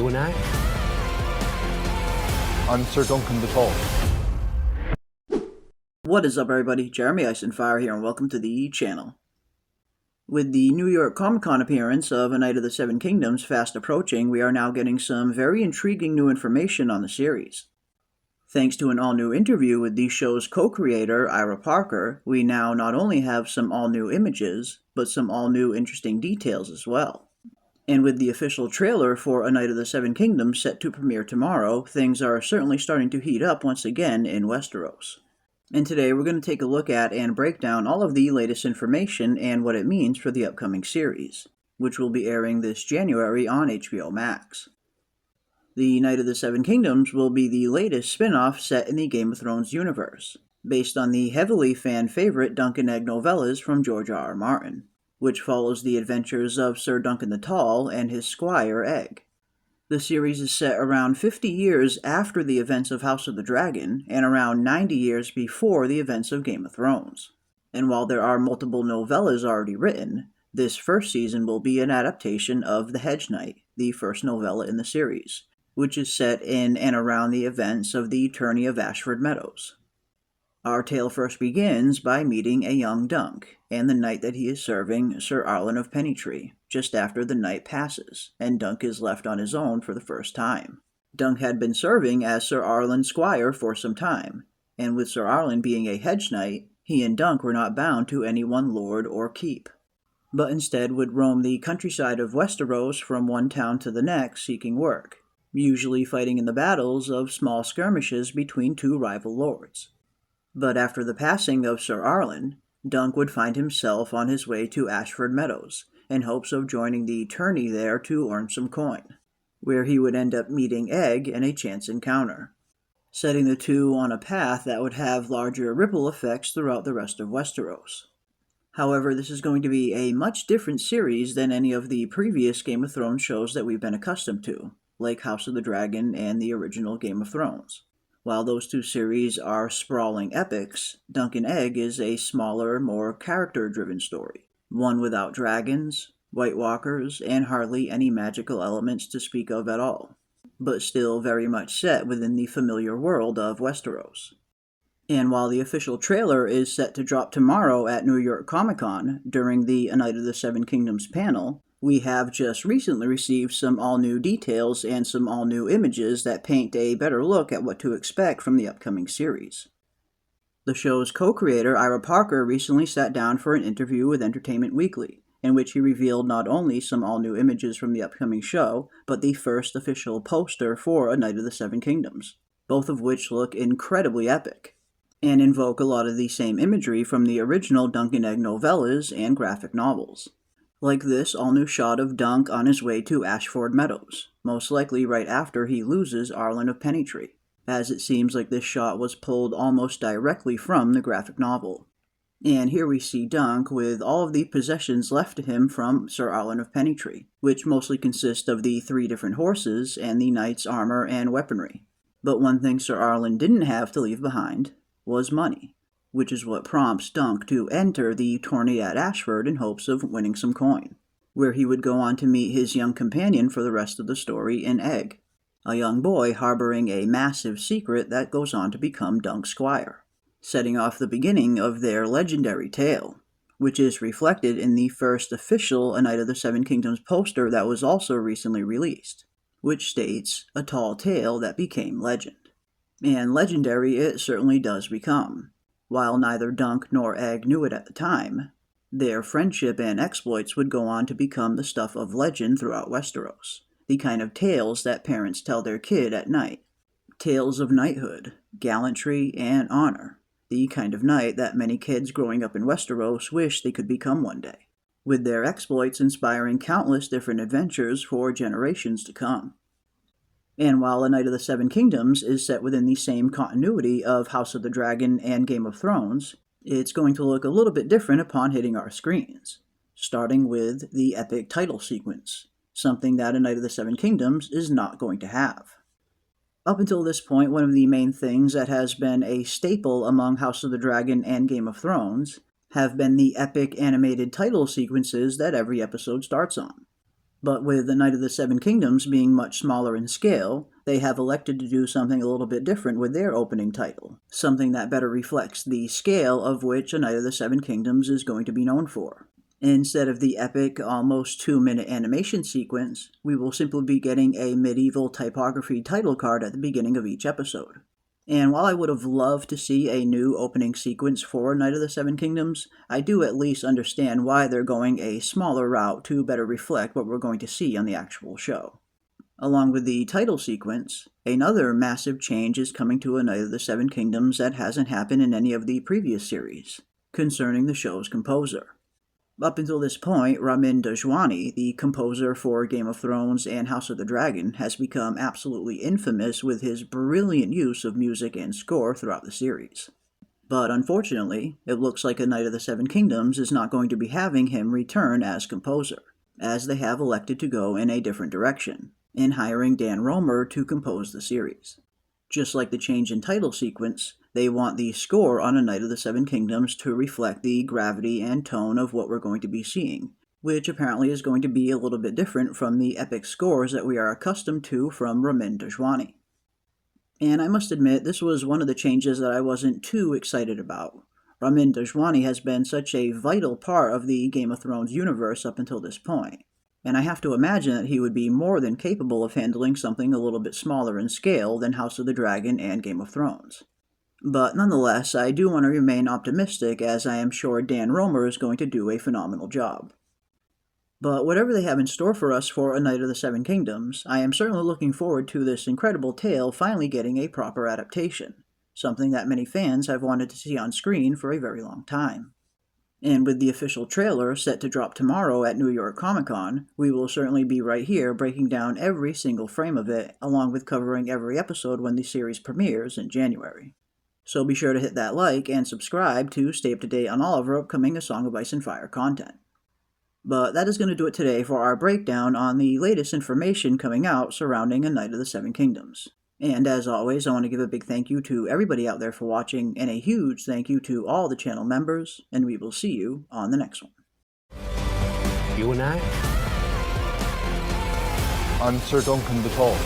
you and I? I'm Sir Duncan the Tall. What is up, everybody? Jeremy Eisenfire here, and welcome to the channel. With the New York Comic Con appearance of A Knight of the Seven Kingdoms fast approaching, we are now getting some very intriguing new information on the series. Thanks to an all-new interview with the show's co-creator, Ira Parker, we now not only have some all-new images, but some all-new interesting details as well. And with the official trailer for A Knight of the Seven Kingdoms set to premiere tomorrow, things are certainly starting to heat up once again in Westeros. And today we're going to take a look at and break down all of the latest information and what it means for the upcoming series, which will be airing this January on HBO Max. The Knight of the Seven Kingdoms will be the latest spin-off set in the Game of Thrones universe, based on the heavily fan-favorite Dunk and Egg novellas from George R.R. Martin, which follows the adventures of Sir Duncan the Tall and his squire Egg. The series is set around 50 years after the events of House of the Dragon, and around 90 years before the events of Game of Thrones. And while there are multiple novellas already written, this first season will be an adaptation of The Hedge Knight, the first novella in the series, which is set in and around the events of the tourney of Ashford Meadows. Our tale first begins by meeting a young Dunk, and the night that he is serving Sir Arlen of Pennytree, just after the night passes, and Dunk is left on his own for the first time. Dunk had been serving as Sir Arlen's squire for some time, and with Sir Arlen being a hedge knight, he and Dunk were not bound to any one lord or keep, but instead would roam the countryside of Westeros from one town to the next seeking work, usually fighting in the battles of small skirmishes between two rival lords. But after the passing of Sir Arlen, Dunk would find himself on his way to Ashford Meadows, in hopes of joining the tourney there to earn some coin, where he would end up meeting Egg in a chance encounter, setting the two on a path that would have larger ripple effects throughout the rest of Westeros. However, this is going to be a much different series than any of the previous Game of Thrones shows that we've been accustomed to, like House of the Dragon and the original Game of Thrones. While those two series are sprawling epics, Dunk and Egg is a smaller, more character-driven story, one without dragons, White Walkers, and hardly any magical elements to speak of at all, but still very much set within the familiar world of Westeros. And while the official trailer is set to drop tomorrow at New York Comic Con during the A Knight of the Seven Kingdoms panel, we have just recently received some all-new details and some all-new images that paint a better look at what to expect from the upcoming series. The show's co-creator, Ira Parker, recently sat down for an interview with Entertainment Weekly, in which he revealed not only some all-new images from the upcoming show, but the first official poster for A Knight of the Seven Kingdoms, both of which look incredibly epic, and invoke a lot of the same imagery from the original Dunk and Egg novellas and graphic novels. Like this all-new shot of Dunk on his way to Ashford Meadows, most likely right after he loses Arlen of Pennytree, as it seems like this shot was pulled almost directly from the graphic novel. And here we see Dunk with all of the possessions left to him from Sir Arlen of Pennytree, which mostly consist of the 3 different horses and the knight's armor and weaponry. But one thing Sir Arlen didn't have to leave behind was money, which is what prompts Dunk to enter the tourney at Ashford in hopes of winning some coin, where he would go on to meet his young companion for the rest of the story in Egg, a young boy harboring a massive secret that goes on to become Dunk's squire, setting off the beginning of their legendary tale, which is reflected in the first official A Knight of the Seven Kingdoms poster that was also recently released, which states, "A tall tale that became legend." And legendary it certainly does become. While neither Dunk nor Egg knew it at the time, their friendship and exploits would go on to become the stuff of legend throughout Westeros, the kind of tales that parents tell their kid at night. Tales of knighthood, gallantry, and honor, the kind of knight that many kids growing up in Westeros wish they could become one day, with their exploits inspiring countless different adventures for generations to come. And while A Knight of the Seven Kingdoms is set within the same continuity of House of the Dragon and Game of Thrones, it's going to look a little bit different upon hitting our screens, starting with the epic title sequence, something that A Knight of the Seven Kingdoms is not going to have. Up until this point, one of the main things that has been a staple among House of the Dragon and Game of Thrones have been the epic animated title sequences that every episode starts on. But with the Knight of the Seven Kingdoms being much smaller in scale, they have elected to do something a little bit different with their opening title, something that better reflects the scale of which a Knight of the Seven Kingdoms is going to be known for. Instead of the epic, almost 2-minute animation sequence, we will simply be getting a medieval typography title card at the beginning of each episode. And while I would have loved to see a new opening sequence for Knight of the Seven Kingdoms, I do at least understand why they're going a smaller route to better reflect what we're going to see on the actual show. Along with the title sequence, another massive change is coming to A Knight of the Seven Kingdoms that hasn't happened in any of the previous series, concerning the show's composer. Up until this point, Ramin Djawadi, the composer for Game of Thrones and House of the Dragon, has become absolutely infamous with his brilliant use of music and score throughout the series. But unfortunately, it looks like A Knight of the Seven Kingdoms is not going to be having him return as composer, as they have elected to go in a different direction, in hiring Dan Romer to compose the series. Just like the change in title sequence, they want the score on A Knight of the Seven Kingdoms to reflect the gravity and tone of what we're going to be seeing, which apparently is going to be a little bit different from the epic scores that we are accustomed to from Ramin Djawadi. And I must admit, this was one of the changes that I wasn't too excited about. Ramin Djawadi has been such a vital part of the Game of Thrones universe up until this point, and I have to imagine that he would be more than capable of handling something a little bit smaller in scale than House of the Dragon and Game of Thrones. But nonetheless, I do want to remain optimistic, as I am sure Dan Romer is going to do a phenomenal job. But whatever they have in store for us for A Knight of the Seven Kingdoms, I am certainly looking forward to this incredible tale finally getting a proper adaptation, something that many fans have wanted to see on screen for a very long time. And with the official trailer set to drop tomorrow at New York Comic Con, we will certainly be right here breaking down every single frame of it, along with covering every episode when the series premieres in January. So be sure to hit that like and subscribe to stay up to date on all of our upcoming A Song of Ice and Fire content. But that is going to do it today for our breakdown on the latest information coming out surrounding A Knight of the Seven Kingdoms. And as always, I want to give a big thank you to everybody out there for watching, and a huge thank you to all the channel members, and we will see you on the next one. You and I? I'm Sir Duncan the Tall.